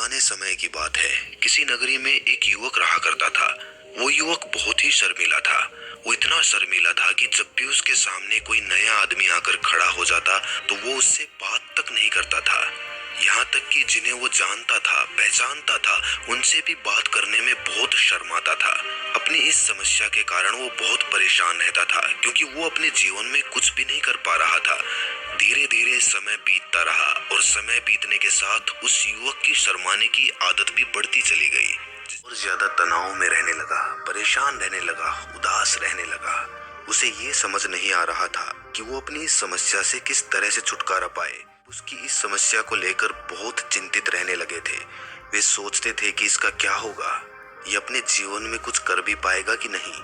पुराने समय की बात है। किसी नगरी में एक युवक रहा करता था। वो युवक बहुत ही शर्मीला था। वो इतना शर्मीला था कि जब भी उसके सामने कोई नया आदमी आकर खड़ा हो जाता तो वो उससे बात तक नहीं करता था। यहाँ तक कि जिन्हें वो जानता था, पहचानता था, उनसे भी बात करने में बहुत शर्माता था। अपनी इस समस्या के कारण वो बहुत परेशान रहता था, क्योंकि वो अपने जीवन में कुछ भी नहीं कर पा रहा था। धीरे धीरे समय बीतता रहा और समय बीतने के साथ उस युवक की शर्माने की आदत भी बढ़ती चली गई और ज्यादा तनाव में रहने लगा, परेशान रहने लगा, उदास रहने लगा। उसे ये समझ नहीं आ रहा था कि वो अपनी इस समस्या से किस तरह से छुटकारा पाए। उसकी इस समस्या को लेकर बहुत चिंतित रहने लगे थे। वे सोचते थे कि इसका क्या होगा, ये अपने जीवन में कुछ कर भी पाएगा कि नहीं।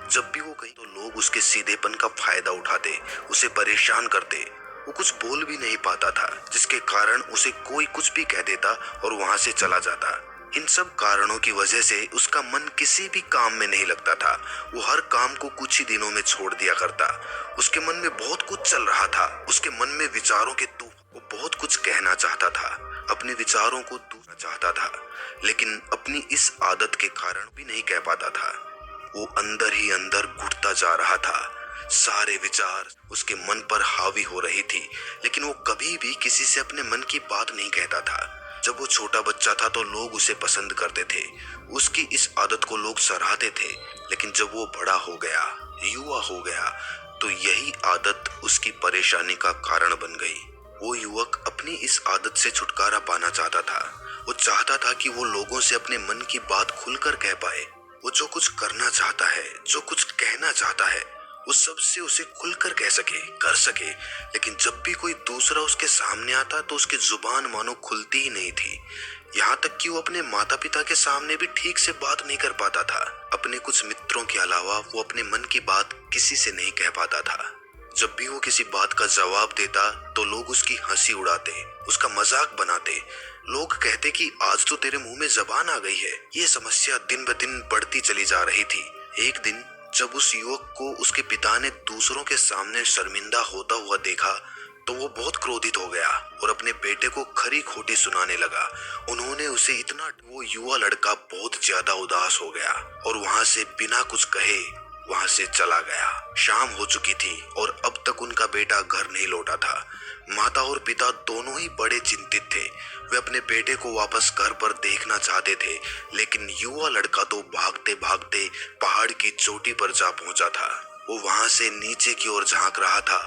जब भी वो कहीं तो लोग उसके सीधेपन का फायदा उठाते, उसे परेशान करते। वो कुछ बोल भी नहीं पाता था, जिसके कारण उसे कोई कुछ भी कह देता और वहां से चला जाता। इन सब कारणों की वजह से उसका मन किसी भी काम में नहीं लगता था। वो हर काम को कुछ ही दिनों में छोड़ दिया करता। उसके मन में बहुत कुछ चल रहा था। उसके मन में विचारों के तूफान। वो बहुत कुछ कहना चाहता था, अपने विचारों को दूसरा चाहता था, लेकिन अपनी इस आदत के कारण भी नहीं कह पाता था। वो अंदर ही अंदर घुटता जा रहा था। सारे विचार उसके मन पर हावी हो रही थी, लेकिन वो कभी भी किसी से अपने मन की बात नहीं कहता था। जब वो छोटा बच्चा था तो लोग उसे पसंद करते थे। उसकी इस आदत को लोग सराहते थे, लेकिन जब वो बड़ा हो गया, युवा हो गया, तो यही आदत उसकी परेशानी का कारण बन गई। वो युवक अपनी इस आदत से छुटकारा पाना चाहता था। वो चाहता था कि वो लोगों से अपने मन की बात खुलकर कह पाए। वो जो कुछ करना चाहता है, जो कुछ कहना चाहता है, वो सबसे उसे खुलकर कह सके, कर सके। लेकिन जब भी कोई दूसरा उसके सामने आता तो उसकी जुबान मानो खुलती ही नहीं थी। यहाँ तक कि वो अपने माता पिता के सामने भी ठीक से बात नहीं कर पाता था। अपने कुछ मित्रों के अलावा वो अपने मन की बात किसी से नहीं कह पाता था। जब भी वो किसी बात का जवाब देता तो लोग उसकी हंसी उड़ाते, उसका मजाक बनाते। लोग कहते कि आज तो तेरे मुंह में जबान आ गई है। ये समस्या दिन ब दिन बढ़ती चली जा रही थी। एक दिन जब उस युवक को उसके पिता ने दूसरों के सामने शर्मिंदा होता हुआ देखा तो वो बहुत क्रोधित हो गया और अपने बेटे को खरी खोटी सुनाने लगा। उन्होंने उसे इतना, वो युवा लड़का बहुत ज्यादा उदास हो गया और वहां से बिना कुछ कहे वहां से चला गया। शाम हो चुकी थी और अब तक उनका बेटा घर नहीं लौटा था। माता और पिता दोनों ही बड़े चिंतित थे। वे अपने बेटे को वापस घर पर देखना चाहते थे, लेकिन युवा लड़का तो भागते भागते पहाड़ की चोटी पर जा पहुंचा था। वो वहां से नीचे की ओर झांक रहा था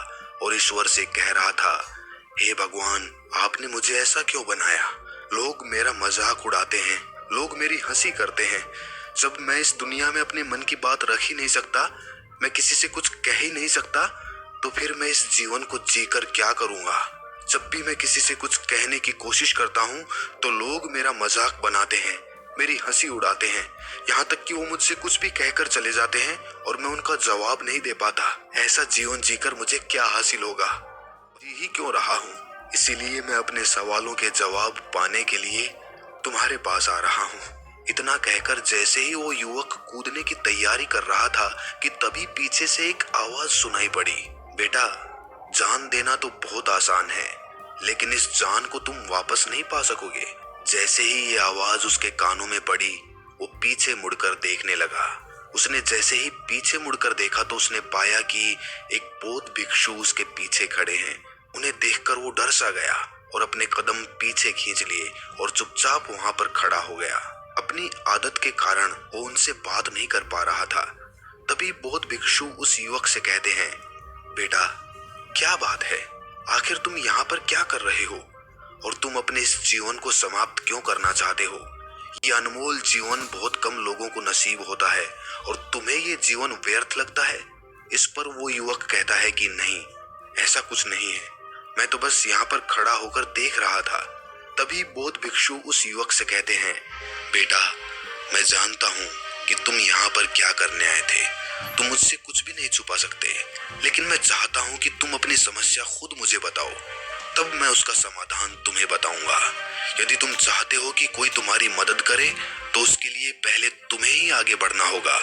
और ईश्वर से कह रहा था, हे भगवान, आपने मुझे ऐसा क्यों बनाया? लोग मेरा मजाक उड़ाते हैं, लोग मेरी हंसी करते हैं। जब मैं इस दुनिया में अपने मन की बात रख ही नहीं सकता, मैं किसी से कुछ कह ही नहीं सकता, तो फिर मैं इस जीवन को जीकर क्या करूंगा? जब भी मैं किसी से कुछ कहने की कोशिश करता हूँ तो लोग मेरा मजाक बनाते हैं, मेरी हंसी उड़ाते हैं। यहाँ तक कि वो मुझसे कुछ भी कहकर चले जाते हैं और मैं उनका जवाब नहीं दे पाता। ऐसा जीवन जीकर मुझे क्या हासिल होगा? जी ही क्यों रहा हूँ? इसीलिए मैं अपने सवालों के जवाब पाने के लिए तुम्हारे पास आ रहा हूँ। इतना कहकर जैसे ही वो युवक कूदने की तैयारी कर रहा था कि तभी पीछे से एक आवाज सुनाई पड़ी, बेटा, जान देना तो बहुत आसान है, लेकिन इस जान को तुम वापस नहीं पा सकोगे। जैसे ही ये आवाज उसके कानों में पड़ी, वो पीछे मुड़कर देखने लगा। उसने जैसे ही पीछे मुड़कर देखा तो उसने पाया कि एक बौद्ध भिक्षु उसके पीछे खड़े हैं। उन्हें देखकर वो डर सा गया और अपने कदम पीछे खींच लिए और चुपचाप वहां पर खड़ा हो गया। अपनी आदत के कारण वो उनसे बात नहीं कर पा रहा था। तभी बौद्ध भिक्षु उस युवक से कहते हैं, बेटा, क्या बात है? आखिर तुम यहाँ पर क्या कर रहे हो? और तुम अपने इस जीवन को समाप्त क्यों करना चाहते हो? ये अनमोल जीवन बहुत कम लोगों को नसीब होता है और तुम्हें ये जीवन व्यर्थ लगता है। इस पर वो युवक कहता है कि नहीं, ऐसा कुछ नहीं है, मैं तो बस यहाँ पर खड़ा होकर देख रहा था। तभी बौद्ध भिक्षु उस युवक से कहते हैं, बेटा, मैं जानता हूँ कि तुम यहाँ पर क्या करने आए थे। तुम मुझसे कुछ भी नहीं छुपा सकते, लेकिन मैं चाहता हूँ कि तुम अपनी समस्या खुद मुझे बताओ, तब मैं उसका समाधान तुम्हें बताऊंगा। यदि तुम चाहते हो कि कोई तुम्हारी मदद करे तो उसके लिए पहले तुम्हें ही आगे बढ़ना होगा।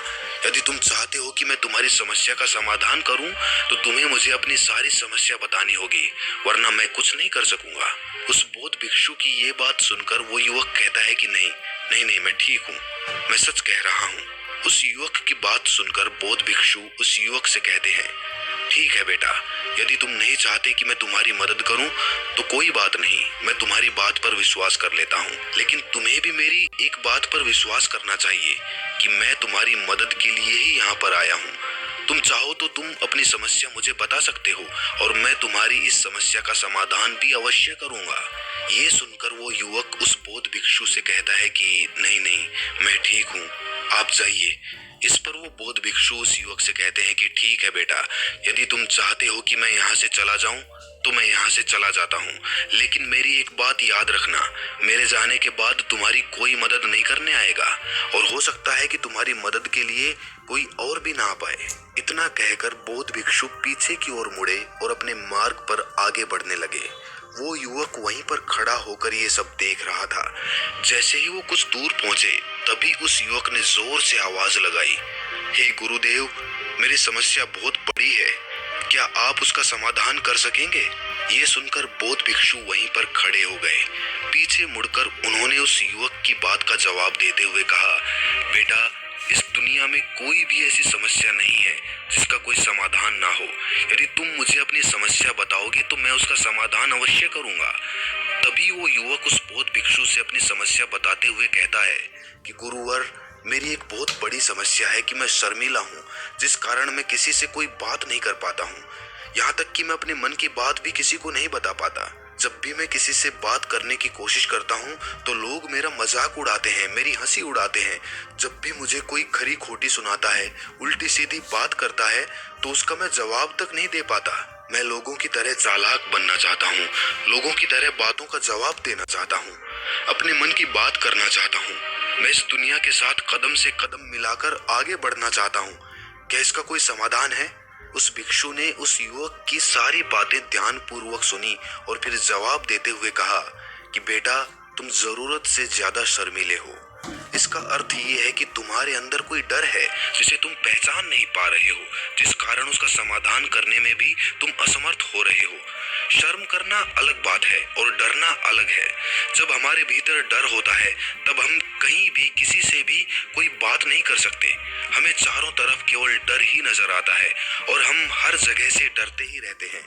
यदि तुम चाहते हो कि मैं तुम्हारी समस्या का समाधान करूं, तो तुम्हें मुझे अपनी सारी समस्या बतानी होगी, वरना मैं कुछ नहीं कर सकूंगा। उस बौद्ध भिक्षु की ये बात सुनकर वो युवक कहता है कि नहीं नहीं नहीं, मैं ठीक हूँ, मैं सच कह रहा हूँ। उस युवक की बात सुनकर बौद्ध भिक्षु उस युवक से कहते हैं, ठीक है बेटा, यदि तुम नहीं चाहते कि मैं तुम्हारी मदद करूं तो कोई बात नहीं, मैं तुम्हारी बात पर विश्वास कर लेता हूं। लेकिन तुम्हें भी मेरी एक बात पर विश्वास करना चाहिए कि मैं तुम्हारी मदद के लिए ही यहाँ पर आया हूँ। तुम चाहो तो तुम अपनी समस्या मुझे बता सकते हो और मैं तुम्हारी इस समस्या का समाधान भी अवश्य करूंगा। ये सुनकर वो युवक उस बौद्ध भिक्षु से कहता है कि नहीं नहीं, मैं ठीक हूँ, आप जाइए। इस पर वो बौद्ध भिक्षु उस युवक से कहते हैं कि ठीक है बेटा, यदि तुम चाहते हो कि मैं यहाँ से चला जाऊं तो मैं यहाँ से चला जाता हूँ, लेकिन मेरी एक बात याद रखना, मेरे जाने के बाद तुम्हारी कोई मदद नहीं करने आएगा और हो सकता है कि तुम्हारी मदद के लिए कोई और भी ना आ पाए। इतना कहकर बौद्ध भिक्षु पीछे की ओर मुड़े और अपने मार्ग पर आगे बढ़ने लगे। वो युवक वहीं पर खड़ा होकर ये सब देख रहा था। जैसे ही वो कुछ दूर पहुंचे, तभी उस युवक ने जोर से आवाज लगाई, हे गुरुदेव, मेरी समस्या बहुत बड़ी है, क्या आप उसका समाधान कर सकेंगे? ये सुनकर बौद्ध भिक्षु वहीं पर खड़े हो गए। पीछे मुड़कर उन्होंने उस युवक की बात का जवाब देते हुए कहा, बेटा, इस दुनिया में कोई भी ऐसी समस्या नहीं है जिसका कोई समाधान ना हो। यदि तुम मुझे अपनी समस्या बताओगे तो मैं उसका समाधान अवश्य करूंगा। तभी वो युवक उस बौद्ध भिक्षु से अपनी समस्या बताते हुए कहता है कि गुरुवर, मेरी एक बहुत बड़ी समस्या है कि मैं शर्मीला हूँ, जिस कारण मैं किसी से कोई बात नहीं कर पाता हूँ। यहाँ तक कि मैं अपने मन की बात भी किसी को नहीं बता पाता। जब भी मैं किसी से बात करने की कोशिश करता हूँ तो लोग मेरा मजाक उड़ाते हैं, मेरी हंसी उड़ाते हैं। जब भी मुझे कोई खरी खोटी सुनाता है, उल्टी सीधी बात करता है, तो उसका मैं जवाब तक नहीं दे पाता। मैं लोगों की तरह चालाक बनना चाहता हूँ, लोगों की तरह बातों का जवाब देना चाहता हूँ, अपने मन की बात करना चाहता हूँ। मैं इस दुनिया के साथ कदम से कदम मिलाकर आगे बढ़ना चाहता हूँ। क्या इसका कोई समाधान है? उस भिक्षु ने उस युवक की सारी बातें ध्यानपूर्वक सुनी और फिर जवाब देते हुए कहा कि बेटा, तुम जरूरत से ज्यादा शर्मीले हो। इसका अर्थ ये है कि तुम्हारे अंदर कोई डर है जिसे तुम पहचान नहीं पा रहे हो, जिस कारण उसका समाधान करने में भी तुम असमर्थ हो रहे हो। शर्म करना अलग बात है और डरना अलग है। जब हमारे भीतर डर होता है तब हम कहीं भी किसी से भी कोई बात नहीं कर सकते। हमें चारों तरफ केवल डर ही नजर आता है और हम हर जगह से डरते ही रहते हैं।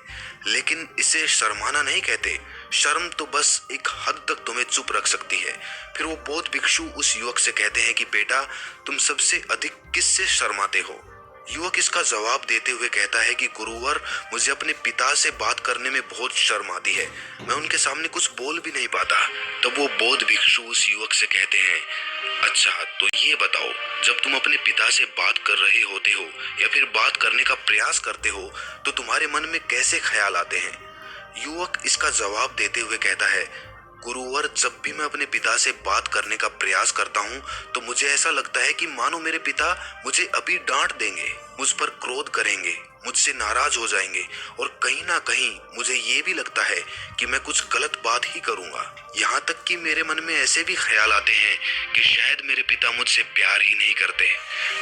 लेकिन इसे शर्माना नहीं कहते। शर्म तो बस एक हद तक तुम्हें चुप रख सकती है। फिर वो बौद्ध भिक्षु उस युवक से कहते हैं कि बेटा, तुम सबसे अधिक किससे शर्माते हो? युवक इसका जवाब देते हुए कहता है कि गुरुवर, मुझे अपने पिता से बात करने में बहुत शर्म आती है, मैं उनके सामने कुछ बोल भी नहीं पाता। तब वो बौद्ध भिक्षु उस युवक से कहते हैं, अच्छा तो ये बताओ, जब तुम अपने पिता से बात कर रहे होते हो या फिर बात करने का प्रयास करते हो तो तुम्हारे मन में कैसे ख्याल आते हैं? युवक इसका जवाब देते हुए कहता है, गुरुवर, जब भी मैं अपने पिता से बात करने का प्रयास करता हूँ तो मुझे ऐसा लगता है कि मानो मेरे पिता मुझे अभी डांट देंगे, मुझ पर क्रोध करेंगे, मुझसे नाराज हो जाएंगे और कहीं ना कहीं मुझे ये भी लगता है कि मैं कुछ गलत बात ही करूँगा। यहाँ तक कि मेरे मन में ऐसे भी ख्याल आते हैं कि शायद मेरे पिता मुझसे प्यार ही नहीं करते।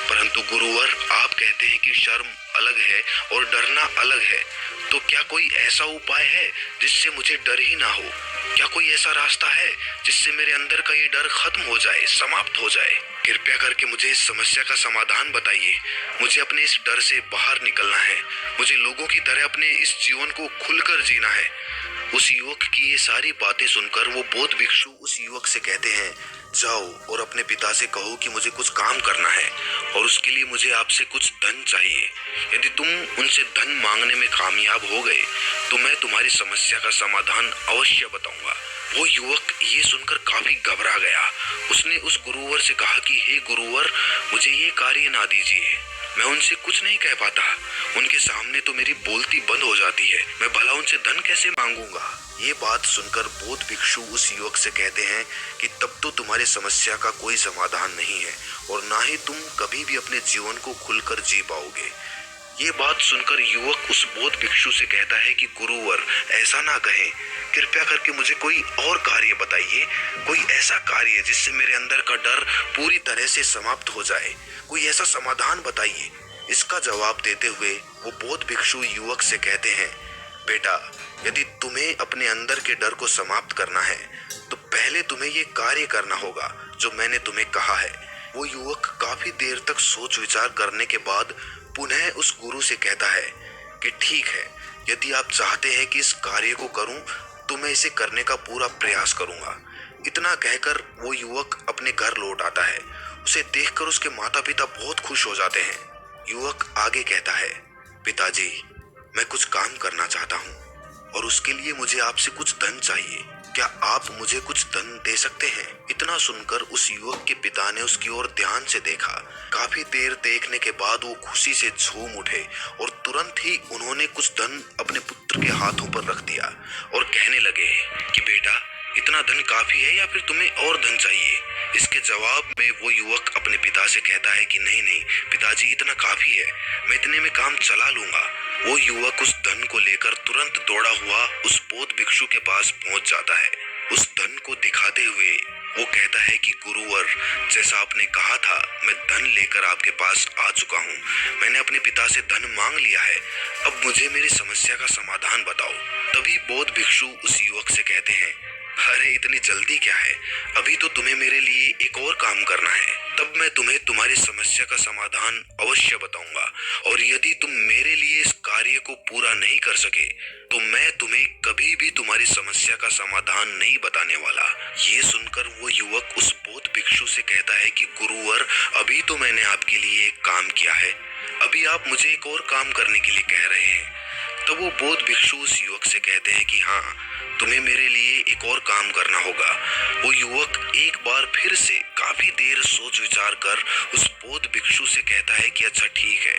परंतु गुरुवर, आप कहते हैं कि शर्म अलग है और डरना अलग है, तो क्या कोई ऐसा उपाय है जिससे मुझे डर ही ना हो? क्या कोई ऐसा रास्ता है जिससे मेरे अंदर का ये डर खत्म हो जाए, समाप्त हो जाए? कृपया करके मुझे इस समस्या का समाधान बताइए। मुझे अपने इस डर से बाहर निकलना है। मुझे लोगों की तरह अपने इस जीवन को खुलकर जीना है। उस युवक की ये सारी बातें सुनकर वो बौद्ध भिक्षु उस युवक से कहते हैं, जाओ और अपने पिता से कहो कि मुझे कुछ काम करना है और उसके लिए मुझे आपसे कुछ धन चाहिए। यदि तुम उनसे धन मांगने में कामयाब हो गए तो मैं तुम्हारी समस्या का समाधान अवश्य बताऊंगा। वो युवक ये सुनकर काफी घबरा गया। उसने उस गुरुवर से कहा कि हे गुरुवर, मुझे ये कार्य ना दीजिए, मैं उनसे कुछ नहीं कह पाता। उनके सामने तो मेरी बोलती बंद हो जाती है, मैं भला उनसे धन कैसे मांगूंगा? ये बात सुनकर बौद्ध भिक्षु उस युवक से कहते हैं कि तब तो तुम्हारी समस्या का कोई समाधान नहीं है और ना ही तुम कभी भी अपने जीवन को खुलकर जी पाओगे। ये बात सुनकर युवक उस बौद्ध भिक्षु से कहता है कि गुरुवर, ऐसा ना कहें, कृपया करके मुझे कोई और कार्य बताइए, कोई ऐसा कार्य जिससे मेरे अंदर का डर पूरी तरह से समाप्त हो जाए, कोई ऐसा समाधान बताइए। इसका जवाब देते हुए वो बौद्ध भिक्षु युवक से कहते हैं, बेटा, यदि तुम्हें अपने अंदर के डर को समाप्त करना है तो पहले तुम्हें ये कार्य करना होगा जो मैंने तुम्हें कहा है। वो युवक काफी देर तक सोच विचार करने के बाद पुनः उस गुरु से कहता है कि ठीक है, यदि आप चाहते हैं कि इस कार्य को करूं तो मैं इसे करने का पूरा प्रयास करूंगा। इतना कहकर वो युवक अपने घर लौट आता है। उसे देखकर उसके माता पिता बहुत खुश हो जाते हैं। युवक आगे कहता है, पिताजी, मैं कुछ काम करना चाहता हूँ और उसके लिए मुझे आपसे कुछ धन चाहिए। क्या आप मुझे कुछ धन दे सकते हैं? इतना सुनकर उस युवक के पिता ने उसकी ओर ध्यान से देखा। काफी देर देखने के बाद वो खुशी से झूम उठे और तुरंत ही उन्होंने कुछ धन अपने पुत्र के हाथों पर रख दिया और कहने लगे कि बेटा, इतना धन काफी है या फिर तुम्हें और धन चाहिए? इसके जवाब में वो युवक अपने पिता से कहता है कि नहीं नहीं पिताजी, इतना काफी है, मैं इतने में काम चला लूंगा। वो युवक उस धन को लेकर तुरंत दौड़ा हुआ उस बौद्ध भिक्षु के पास पहुंच जाता है। उस धन को दिखाते हुए वो कहता है कि गुरुवर, जैसा आपने कहा था, मैं धन लेकर आपके पास आ चुका हूँ। मैंने अपने पिता से धन मांग लिया है, अब मुझे मेरी समस्या का समाधान बताओ। तभी बौद्ध भिक्षु उस युवक से कहते हैं, अरे इतनी जल्दी क्या है, अभी तो तुम्हें मेरे लिए एक और काम करना है, तब मैं तुम्हें तुम्हारी समस्या का समाधान अवश्य बताऊंगा। और यदि तुम मेरे लिए इस कार्य को पूरा नहीं कर सके तो मैं तुम्हें कभी भी तुम्हारी समस्या का समाधान नहीं बताने वाला। ये सुनकर वो युवक उस बौद्ध भिक्षु से कहता है कि गुरुवर, अभी तो मैंने आपके लिए एक काम किया है, अभी आप मुझे एक और काम करने के लिए कह रहे हैं। तो वो बौद्ध भिक्षु उस युवक से कहते हैं कि हाँ, तुम्हें मेरे लिए एक और काम करना होगा। वो युवक एक बार फिर से काफी देर सोच विचार कर उस बौद्ध भिक्षु से कहता है कि अच्छा ठीक है,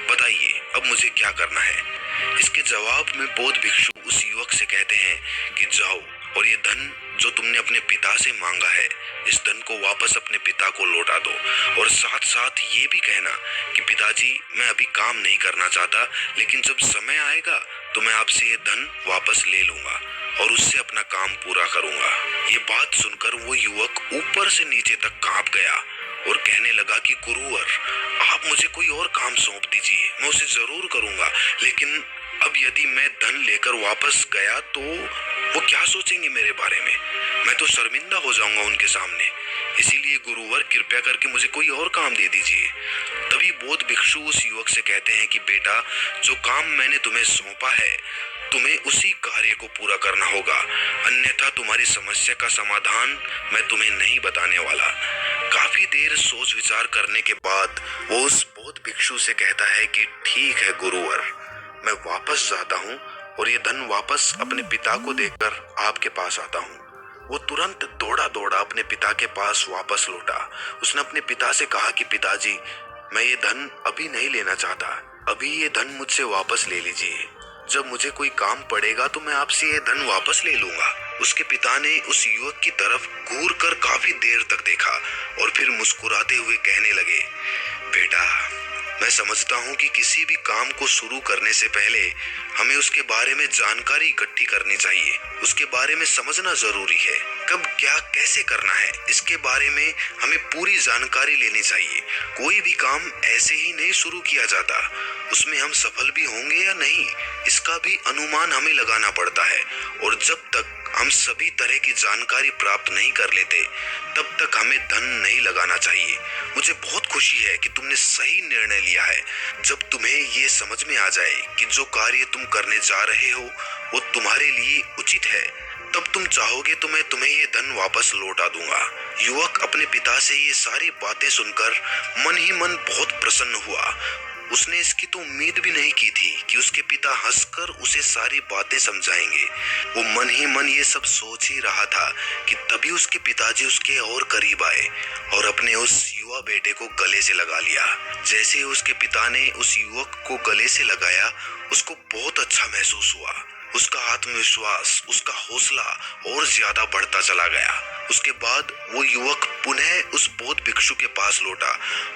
बताइए अब मुझे क्या करना है। इसके जवाब में बौद्ध भिक्षु उस युवक से कहते हैं कि जाओ और ये धन जो तुमने अपने पिता से मांगा है, इस धन को वापस अपने पिता को लौटा दो और साथ साथ ये भी कहना कि पिताजी, मैं अभी काम नहीं करना चाहता, लेकिन जब समय आएगा तो मैं आपसे ये धन वापस ले लूंगा और उससे अपना काम पूरा करूंगा। ये बात सुनकर वो युवक ऊपर से नीचे तक कांप गया और कहने लगा कि गुरुवर, आप मुझे कोई और काम सौंप दीजिए, मैं उसे जरूर करूंगा, लेकिन अब यदि मैं धन लेकर वापस गया तो वो क्या सोचेंगे मेरे बारे में? मैं तो शर्मिंदा हो जाऊंगा उनके सामने। इसीलिए गुरुवर, कृपया करके मुझे कोई और काम दे दीजिए। तभी बौद्ध भिक्षु उस युवक से कहते हैं कि बेटा, जो काम मैंने तुम्हें सौंपा है, तुम्हें उसी कार्य को पूरा करना होगा, अन्यथा तुम्हारी समस्या का समाधान मैं तुम्हें नहीं बताने वाला। काफी देर सोच विचार करने के बाद वो उस बौद्ध भिक्षु से कहता है कि ठीक है गुरुवर, मैं वापस जाता हूँ और ये धन वापस अपने पिता को देकर आपके पास आता हूँ। वो तुरंत दौड़ा दौड़ा अपने पिता के पास वापस लौटा। उसने अपने पिता से कहा कि पिताजी, मैं ये धन अभी नहीं लेना चाहता, अभी ये धन मुझसे वापस ले लीजिए। जब मुझे कोई काम पड़ेगा तो मैं आपसे ये धन वापस ले लूंगा। उसके पिता ने उस युवक की तरफ घूर कर काफी देर तक देखा और फिर मुस्कुराते हुए कहने लगे, बेटा, मैं समझता हूँ कि किसी भी काम को शुरू करने से पहले हमें उसके बारे में जानकारी इकट्ठी करनी चाहिए। उसके बारे में समझना जरूरी है। कब क्या कैसे करना है, इसके बारे में हमें पूरी जानकारी लेनी चाहिए। कोई भी काम ऐसे ही नहीं शुरू किया जाता, उसमें हम सफल भी होंगे या नहीं, इसका भी अनुमान हमें लगाना पड़ता है। और जब तक हम सभी तरह की जानकारी प्राप्त नहीं कर लेते, तब तक हमें धन नहीं लगाना चाहिए। मुझे बहुत खुशी है कि तुमने सही निर्णय लिया है। जब तुम्हें ये समझ में आ जाए कि जो कार्य तुम करने जा रहे हो वो तुम्हारे लिए उचित है, तब तुम चाहोगे तो मैं तुम्हें ये धन वापस लौटा दूंगा। युवक अपने पिता से ये सारी बातें सुनकर मन ही मन बहुत प्रसन्न हुआ। उसने इसकी तो उम्मीद भी नहीं की थी कि उसके पिता हंसकर उसे सारी बातें समझाएंगे। वो मन ही मन ये सब सोच ही रहा था कि तभी उसके पिताजी उसके और करीब आए और अपने उस युवा बेटे को गले से लगा लिया। जैसे ही उसके पिता ने उस युवक को गले से लगाया, उसको बहुत अच्छा महसूस हुआ। उसका आत्मविश्वास, उसका हौसला और ज्यादा बढ़ता चला गया। उसके बाद वो युवक पुनः उस बौद्ध भिक्षु के पास लौटा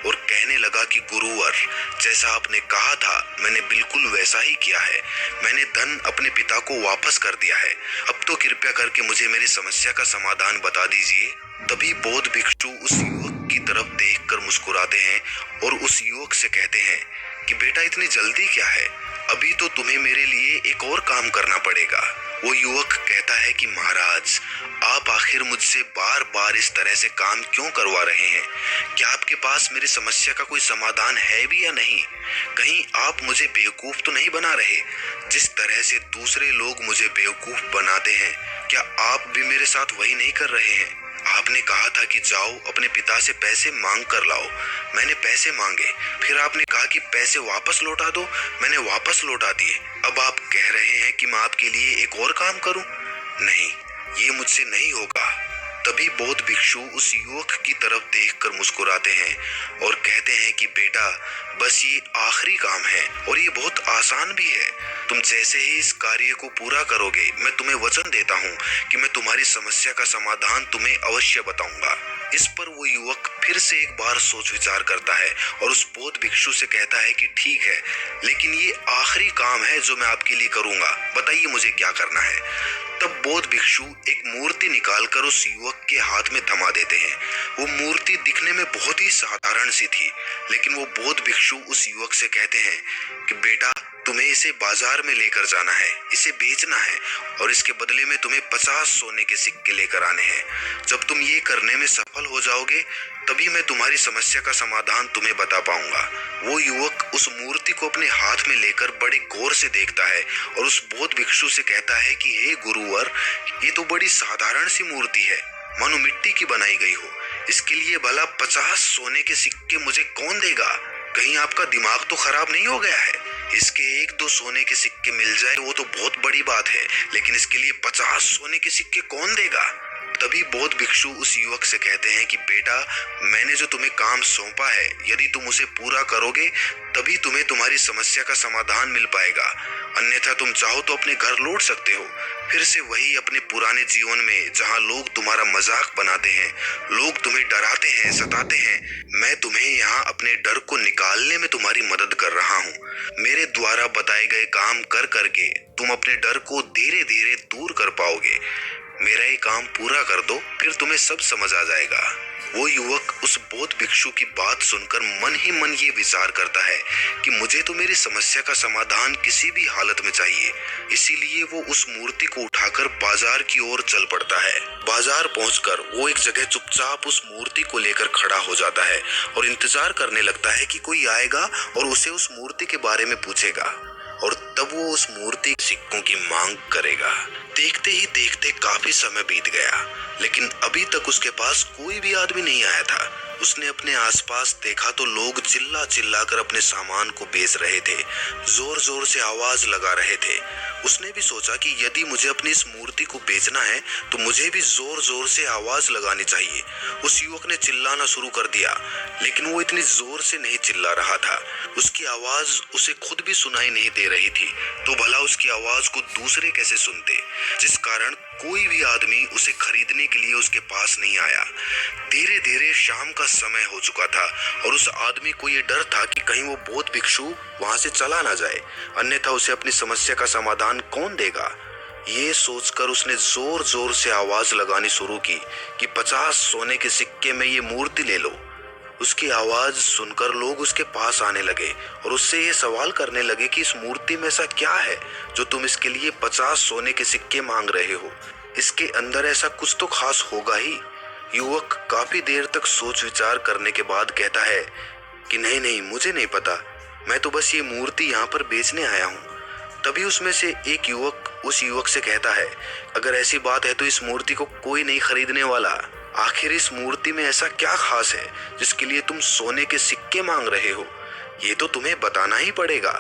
और कहने लगा कि गुरुवर, जैसा आपने कहा था मैंने बिल्कुल वैसा ही किया है। मैंने धन अपने पिता को वापस कर दिया है। अब तो कृपया करके मुझे मेरी समस्या का समाधान बता दीजिए। तभी बौद्ध भिक्षु उस युवक की तरफ देखकर मुस्कुराते हैं और उस युवक से कहते हैं कि बेटा, इतनी जल्दी क्या है, अभी तो तुम्हें मेरे लिए एक और काम करना पड़ेगा। वो युवक कहता है कि महाराज, आप आखिर मुझसे बार बार इस तरह से काम क्यों करवा रहे हैं? क्या आपके पास मेरी समस्या का कोई समाधान है भी या नहीं? कहीं आप मुझे बेवकूफ तो नहीं बना रहे? जिस तरह से दूसरे लोग मुझे बेवकूफ बनाते हैं, क्या आप भी मेरे साथ वही नहीं कर रहे हैं? आपने कहा था कि जाओ अपने पिता से पैसे मांग कर लाओ। मैंने पैसे मांगे, फिर आपने कहा कि पैसे वापस लौटा दो। मैंने वापस लौटा दिए। अब आप कह रहे हैं कि मैं आपके लिए एक और काम करूं? नहीं, ये मुझसे नहीं होगा। तभी बौद्ध भिक्षु उस युवक की तरफ देखकर मुस्कुराते हैं और कहते हैं कि बेटा, बस ये आखिरी काम है और ये बहुत आसान भी है। तुम जैसे ही इस कार्य को पूरा करोगे, मैं तुम्हें वचन देता हूँ कि मैं तुम्हारी समस्या का समाधान तुम्हें अवश्य बताऊंगा। इस पर वो युवक फिर से एक बार सोच विचार करता है और उस बौद्ध भिक्षु से कहता है कि ठीक है, लेकिन ये आखिरी काम है जो मैं आपके लिए करूंगा। बताइए मुझे क्या करना है। तब बौद्ध भिक्षु एक मूर्ति निकालकर उस युवक के हाथ में थमा देते हैं। वो मूर्ति दिखने में बहुत ही साधारण सी थी, लेकिन वो बौद्ध भिक्षु उस युवक से कहते हैं कि बेटा, तुम्हें इसे बाजार में लेकर जाना है, इसे बेचना है और इसके बदले में तुम्हें 50 सोने के सिक्के लेकर आने हैं। जब तुम ये करने में सफल हो जाओगे, तभी मैं तुम्हारी समस्या का समाधान तुम्हें बता पाऊंगा। वो युवक उस मूर्ति को अपने हाथ में लेकर बड़े गौर से देखता है और उस बौद्ध भिक्षु से कहता है कि हे गुरुवर, ये तो बड़ी साधारण सी मूर्ति है, मानो मिट्टी की बनाई गई हो। इसके लिए भला 50 सोने के सिक्के मुझे कौन देगा? कहीं आपका दिमाग तो खराब नहीं हो गया है? इसके 1-2 सोने के सिक्के मिल जाए वो तो बहुत बड़ी बात है, लेकिन इसके लिए 50 सोने के सिक्के कौन देगा? तभी बौद्ध भिक्षु उस युवक से कहते हैं कि बेटा, मैंने जो तुम्हें काम सौंपा है, यदि तुम उसे पूरा करोगे तभी तुम्हें तुम्हारी समस्या का समाधान मिल पाएगा। अन्यथा तुम चाहो तो अपने घर लौट सकते हो, फिर से वही अपने पुराने जीवन में, जहां लोग तुम्हारा मजाक बनाते हैं, लोग तुम्हें डराते हैं, सताते हैं। मैं तुम्हें यहाँ अपने डर को निकालने में तुम्हारी मदद कर रहा हूँ। मेरे द्वारा बताए गए काम कर करके तुम अपने डर को धीरे धीरे दूर कर पाओगे। मेरा ये काम पूरा कर दो, फिर तुम्हें सब समझ आ जाएगा। वो युवक उस बौद्ध भिक्षु की बात सुनकर मन ही मन ये विचार करता है कि मुझे तो मेरी समस्या का समाधान किसी भी हालत में चाहिए। इसीलिए वो उस मूर्ति को उठाकर बाजार की ओर चल पड़ता है। बाजार पहुंचकर वो एक जगह चुपचाप उस मूर्ति को लेकर खड़ा हो जाता है और इंतजार करने लगता है कि कोई आएगा और उसे उस मूर्ति के बारे में पूछेगा और तब वो उस मूर्ति के सिक्कों की मांग करेगा। देखते ही देखते काफी समय बीत गया, लेकिन अभी तक उसके पास कोई भी आदमी नहीं आया था। उसने अपने आसपास देखा तो लोग चिल्ला चिल्ला कर अपने सामान को बेच रहे थे, जोर जोर से आवाज लगा रहे थे। उसने भी सोचा कि यदि मुझे अपनी इस मूर्ति को बेचना है तो मुझे भी जोर जोर से आवाज लगानी चाहिए। उस युवक ने चिल्लाना शुरू कर दिया, लेकिन वो इतनी जोर से नहीं चिल्ला रहा था। उसकी आवाज उसे खुद भी सुनाई नहीं दे रही थी, तो भला उसकी आवाज को दूसरे कैसे सुनते, जिस कारण कोई भी आदमी उसे खरीदने के लिए उसके पास नहीं आया। धीरे धीरे शाम का समय हो चुका था और उस आदमी को ये डर था कि कहीं वो बौद्ध भिक्षु वहां से चला ना जाए, अन्यथा उसे अपनी समस्या का समाधान कौन देगा। ये सोचकर उसने जोर जोर से आवाज लगानी शुरू की कि 50 सोने के सिक्के में ये मूर्ति ले लो। उसकी आवाज सुनकर लोग उसके पास आने लगे और उससे ये सवाल करने लगे कि इस मूर्ति में ऐसा क्या है जो तुम इसके लिए 50 सोने के सिक्के मांग रहे हो? इसके अंदर ऐसा कुछ तो खास होगा ही। युवक काफी देर तक सोच विचार करने के बाद कहता है कि नहीं नहीं, मुझे नहीं पता, मैं तो बस ये मूर्ति यहाँ पर बेचने आया हूँ। तभी उसमें से एक युवक उस युवक से कहता है, अगर ऐसी बात है तो इस मूर्ति को कोई नहीं खरीदने वाला। आखिर इस मूर्ति में ऐसा क्या खास है जिसके लिए तुम सोने के सिक्के मांग रहे हो? ये तो तुम्हें बताना ही पड़ेगा।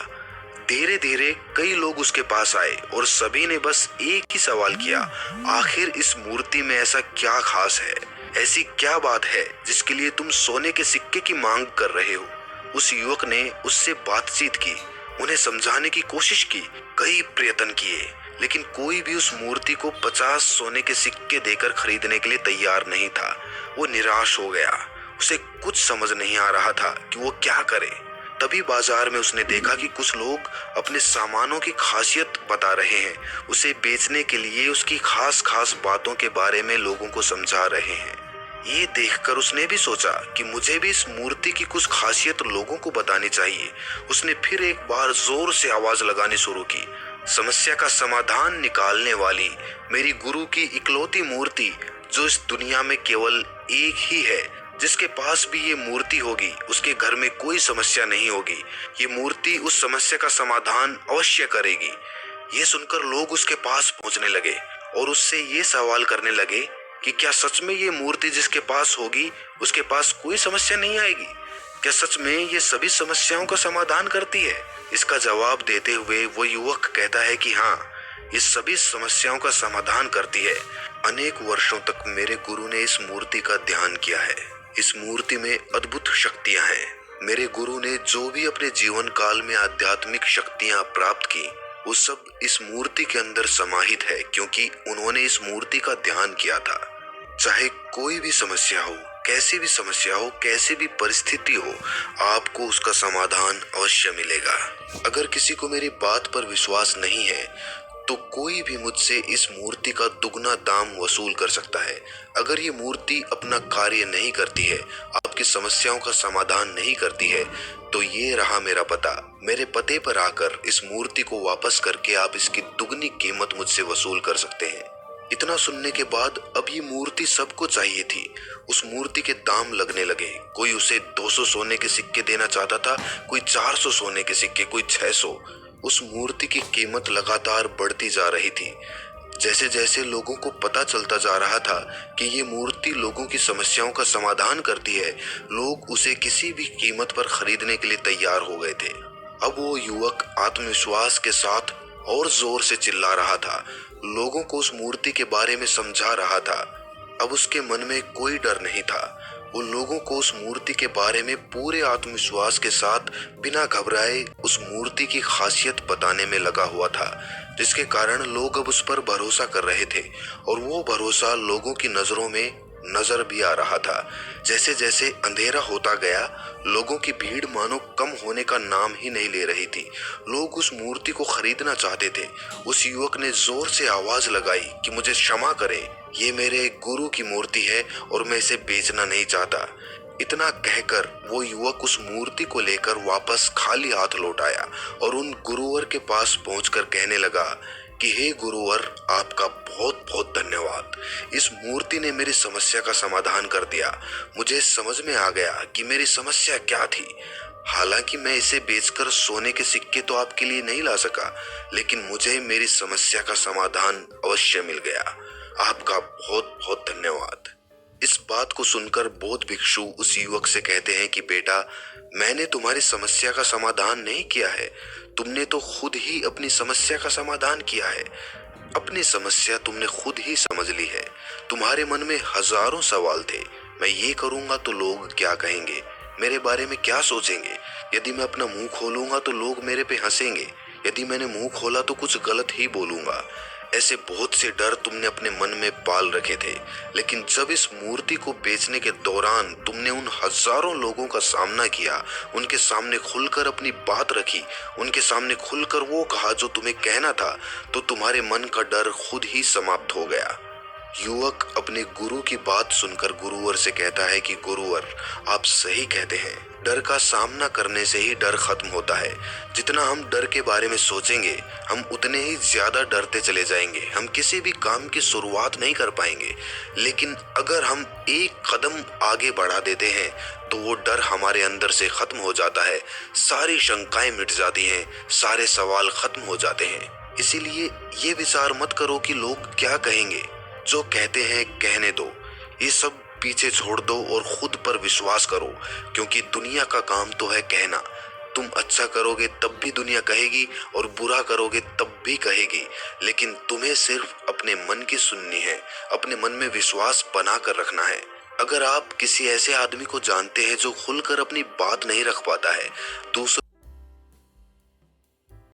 धीरे धीरे कई लोग उसके पास आए और सभी ने बस एक ही सवाल किया, आखिर इस मूर्ति में ऐसा क्या खास है, ऐसी क्या बात है जिसके लिए तुम सोने के सिक्के की मांग कर रहे हो? उस युवक ने उससे बातचीत की, उन्हें समझाने की कोशिश की, कई प्रयत्न किए, लेकिन कोई भी उस मूर्ति को 50 सोने के सिक्के देकर खरीदने के लिए तैयार नहीं था। वो निराश हो गया। उसे कुछ समझ नहीं आ रहा था कि वो क्या करे। तभी बाजार में उसने देखा कि कुछ लोग अपने सामानों की खासियत बता रहे हैं। उसे बेचने के लिए उसकी खास खास बातों के बारे में लोगों को समझा रहे हैं। ये देखकर उसने भी सोचा कि मुझे भी इस मूर्ति की कुछ खासियत लोगों को बतानी चाहिए। उसने फिर एक बार जोर से आवाज लगानी शुरू की, समस्या का समाधान निकालने वाली मेरी गुरु की इकलौती मूर्ति, जो इस दुनिया में केवल एक ही है, जिसके पास भी ये मूर्ति होगी उसके घर में कोई समस्या नहीं होगी। ये मूर्ति उस समस्या का समाधान अवश्य करेगी। ये सुनकर लोग उसके पास पहुंचने लगे और उससे ये सवाल करने लगे कि क्या सच में ये मूर्ति जिसके पास होगी उसके पास कोई समस्या नहीं आएगी? क्या सच में ये सभी समस्याओं का समाधान करती है? इसका जवाब देते हुए वो युवक कहता है कि हाँ, ये सभी समस्याओं का समाधान करती है। अनेक वर्षों तक मेरे गुरु ने इस मूर्ति का ध्यान किया है। इस मूर्ति में अद्भुत शक्तियां हैं। मेरे गुरु ने जो भी अपने जीवन काल में आध्यात्मिक शक्तियां प्राप्त की, वो सब इस मूर्ति के अंदर समाहित है, क्योंकि उन्होंने इस मूर्ति का ध्यान किया था। चाहे कोई भी समस्या हो, कैसी भी समस्या हो, कैसी भी परिस्थिति हो, आपको उसका समाधान अवश्य मिलेगा। अगर किसी को मेरी बात पर विश्वास नहीं है तो कोई भी मुझसे इस मूर्ति का दुगना दाम वसूल कर सकता है। अगर ये मूर्ति अपना कार्य नहीं करती है, आपकी समस्याओं का समाधान नहीं करती है, तो ये रहा मेरा पता। मेरे पते पर आकर इस मूर्ति को वापस करके आप इसकी दुगनी कीमत मुझसे वसूल कर सकते हैं। इतना सुनने के बाद अब ये मूर्ति सबको चाहिए थी। उस मूर्ति के दाम लगने लगे। कोई उसे 200 सोने के सिक्के देना चाहता था, कोई 400 सोने के सिक्के, कोई 600। उस मूर्ति की कीमत लगातार बढ़ती जा रही थी। जैसे जैसे लोगों को पता चलता जा रहा था कि ये मूर्ति लोगों की समस्याओं का समाधान करती है, लोग उसे किसी भी कीमत पर खरीदने के लिए तैयार हो गए थे। अब वो युवक आत्मविश्वास के साथ और जोर से चिल्ला रहा था, लोगों को उस मूर्ति के बारे में समझा रहा था। अब उसके मन में कोई डर नहीं था। वो लोगों को उस मूर्ति के बारे में पूरे आत्मविश्वास के साथ बिना घबराए उस मूर्ति की खासियत बताने में लगा हुआ था, जिसके कारण लोग अब उस पर भरोसा कर रहे थे और वो भरोसा लोगों की नजरों में नजर भी आ रहा था। जैसे जैसे अंधेरा होता गया, लोगों की भीड़ मानो कम होने का नाम ही नहीं ले रही थी। लोग उस मूर्ति को खरीदना चाहते थे। उस युवक ने जोर से आवाज लगाई कि मुझे क्षमा करें, ये मेरे गुरु की मूर्ति है और मैं इसे बेचना नहीं चाहता। इतना कहकर वो युवक उस मूर्ति को लेकर वापस खाली हाथ लौट आया और उन गुरुवर के पास पहुंचकर कहने लगा कि हे गुरुवर, आपका बहुत बहुत धन्यवाद। इस मूर्ति ने मेरी समस्या का समाधान कर दिया। मुझे समझ में आ गया कि मेरी समस्या क्या थी। हालांकि मैं इसे बेचकर सोने के सिक्के तो आपके लिए नहीं ला सका, लेकिन मुझे मेरी समस्या का समाधान अवश्य मिल गया। आपका बहुत बहुत धन्यवाद। इस बात को सुनकर बौद्ध भिक्षु उस युवक से कहते हैं कि बेटा, मैंने तुम्हारी समस्या का समाधान नहीं किया है, तुमने तो खुद ही अपनी समस्या का समाधान किया है। अपनी समस्या तुमने खुद ही समझ ली है। तुम्हारे मन में हजारों सवाल थे, मैं ये करूंगा तो लोग क्या कहेंगे, मेरे बारे में क्या सोचेंगे, यदि मैं अपना मुंह खोलूंगा तो लोग मेरे पे हंसेंगे, यदि मैंने मुंह खोला तो कुछ गलत ही बोलूंगा। ऐसे बहुत से डर तुमने अपने मन में पाल रखे थे, लेकिन जब इस मूर्ति को बेचने के दौरान तुमने उन हजारों लोगों का सामना किया, उनके सामने खुलकर अपनी बात रखी, उनके सामने खुलकर वो कहा जो तुम्हें कहना था, तो तुम्हारे मन का डर खुद ही समाप्त हो गया। युवक अपने गुरु की बात सुनकर गुरुवर से कहता है कि गुरुवर, आप सही कहते हैं, डर का सामना करने से ही डर खत्म होता है। जितना हम डर के बारे में सोचेंगे, हम उतने ही ज्यादा डरते चले जाएंगे। हम किसी भी काम की शुरुआत नहीं कर पाएंगे। लेकिन अगर हम एक कदम आगे बढ़ा देते हैं तो वो डर हमारे अंदर से खत्म हो जाता है, सारी शंकाएं मिट जाती हैं, सारे सवाल खत्म हो जाते हैं। इसीलिए ये विचार मत करो कि लोग क्या कहेंगे। जो कहते हैं कहने दो, ये सब पीछे छोड़ दो और खुद पर विश्वास करो, क्योंकि दुनिया का काम तो है कहना। तुम अच्छा करोगे तब भी दुनिया कहेगी और बुरा करोगे तब भी कहेगी, लेकिन तुम्हें सिर्फ अपने मन की सुननी है, अपने मन में विश्वास बना कर रखना है। अगर आप किसी ऐसे आदमी को जानते हैं जो खुलकर अपनी बात नहीं रख पाता है, दूसरों